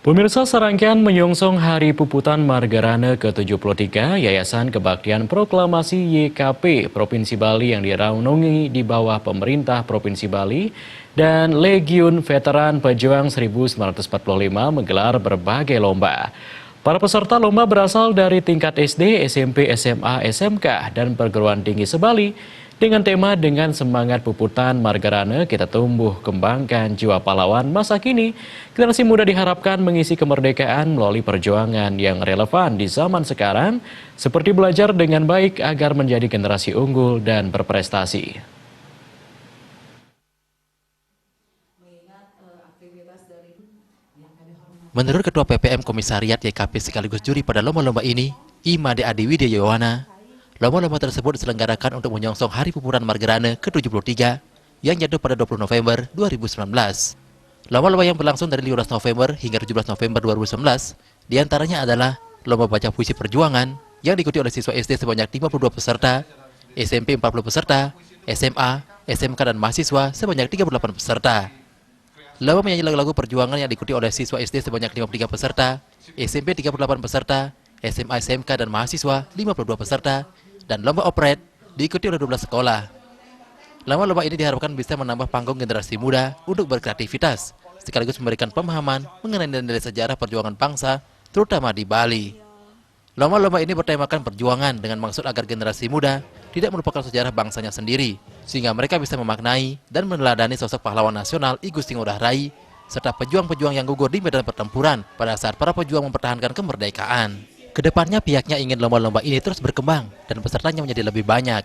Pemirsa, serangkaian menyongsong Hari Puputan Margarana ke-73, Yayasan Kebaktian Proklamasi YKP Provinsi Bali yang diraunungi di bawah pemerintah Provinsi Bali dan Legiun Veteran Pejuang 1945 menggelar berbagai lomba. Para peserta lomba berasal dari tingkat SD, SMP, SMA, SMK, dan perguruan tinggi sebali. Dengan tema "Dengan Semangat Puputan Margarana, Kita Tumbuh Kembangkan Jiwa Pahlawan Masa Kini", generasi muda diharapkan mengisi kemerdekaan melalui perjuangan yang relevan di zaman sekarang, seperti belajar dengan baik agar menjadi generasi unggul dan berprestasi. Menurut Ketua PPM Komisariat YKP sekaligus juri pada lomba-lomba ini, Imade Adi Widiawana, lomba-lomba tersebut diselenggarakan untuk menyongsong Hari Puputan Margarana ke-73 yang jatuh pada 20 November 2019. Lomba-lomba yang berlangsung dari 15 November hingga 17 November 2019 diantaranya adalah lomba baca puisi perjuangan yang diikuti oleh siswa SD sebanyak 52 peserta, SMP 40 peserta, SMA, SMK, dan mahasiswa sebanyak 38 peserta. Lomba menyanyi lagu-lagu perjuangan yang diikuti oleh siswa SD sebanyak 53 peserta, SMP 38 peserta, SMA, SMK, dan mahasiswa 52 peserta, dan lomba operet diikuti oleh 12 sekolah. Lomba-lomba ini diharapkan bisa menambah panggung generasi muda untuk berkreativitas, sekaligus memberikan pemahaman mengenai nilai sejarah perjuangan bangsa, terutama di Bali. Lomba-lomba ini bertemakan perjuangan dengan maksud agar generasi muda tidak melupakan sejarah bangsanya sendiri, sehingga mereka bisa memaknai dan meneladani sosok pahlawan nasional I Gusti Ngurah Rai, serta pejuang-pejuang yang gugur di medan pertempuran pada saat para pejuang mempertahankan kemerdekaan. Kedepannya pihaknya ingin lomba-lomba ini terus berkembang dan pesertanya menjadi lebih banyak.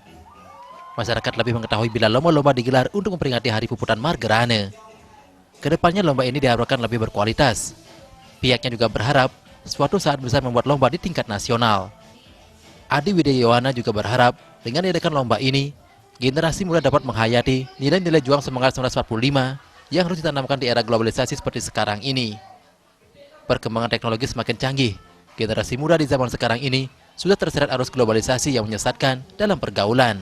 Masyarakat lebih mengetahui bila lomba-lomba digelar untuk memperingati Hari Puputan Margarana. Kedepannya lomba ini diharapkan lebih berkualitas. Pihaknya juga berharap suatu saat bisa membuat lomba di tingkat nasional. Adi Widiawana juga berharap dengan diadakan lomba ini, generasi muda dapat menghayati nilai-nilai juang semangat 1945 yang harus ditanamkan di era globalisasi seperti sekarang ini. Perkembangan teknologi semakin canggih. Generasi muda di zaman sekarang ini sudah terseret arus globalisasi yang menyesatkan dalam pergaulan.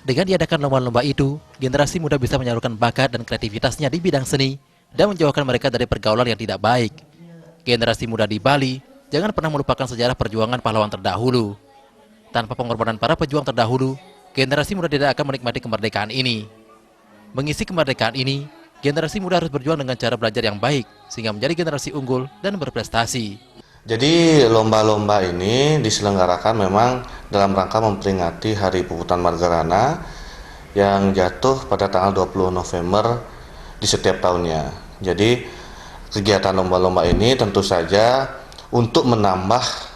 Dengan diadakan lomba-lomba itu, generasi muda bisa menyalurkan bakat dan kreativitasnya di bidang seni dan menjauhkan mereka dari pergaulan yang tidak baik. Generasi muda di Bali jangan pernah melupakan sejarah perjuangan pahlawan terdahulu. Tanpa pengorbanan para pejuang terdahulu, generasi muda tidak akan menikmati kemerdekaan ini. Mengisi kemerdekaan ini, generasi muda harus berjuang dengan cara belajar yang baik, sehingga menjadi generasi unggul dan berprestasi. Jadi lomba-lomba ini diselenggarakan memang dalam rangka memperingati Hari Puputan Margarana yang jatuh pada tanggal 20 November di setiap tahunnya. Jadi kegiatan lomba-lomba ini tentu saja untuk menambah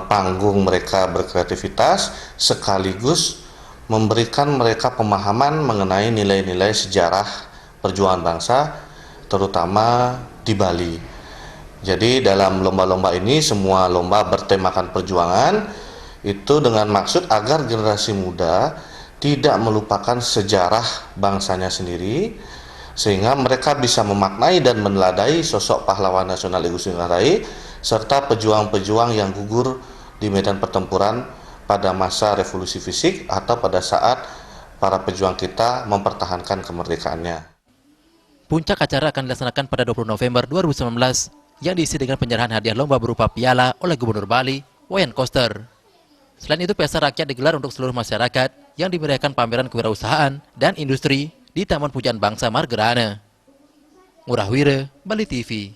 panggung mereka berkreativitas sekaligus memberikan mereka pemahaman mengenai nilai-nilai sejarah perjuangan bangsa terutama di Bali. Jadi dalam lomba-lomba ini semua lomba bertemakan perjuangan itu dengan maksud agar generasi muda tidak melupakan sejarah bangsanya sendiri sehingga mereka bisa memaknai dan meneladai sosok pahlawan nasional I Gusti Ngurah Rai serta pejuang-pejuang yang gugur di medan pertempuran pada masa revolusi fisik atau pada saat para pejuang kita mempertahankan kemerdekaannya. Puncak acara akan dilaksanakan pada 20 November 2019 yang diisi dengan penyerahan hadiah lomba berupa piala oleh Gubernur Bali, Wayan Koster. Selain itu, pesta rakyat digelar untuk seluruh masyarakat yang dimeriahkan pameran kewirausahaan dan industri di Taman Pujian Bangsa Margarana. Ngurah Wire, Bali TV.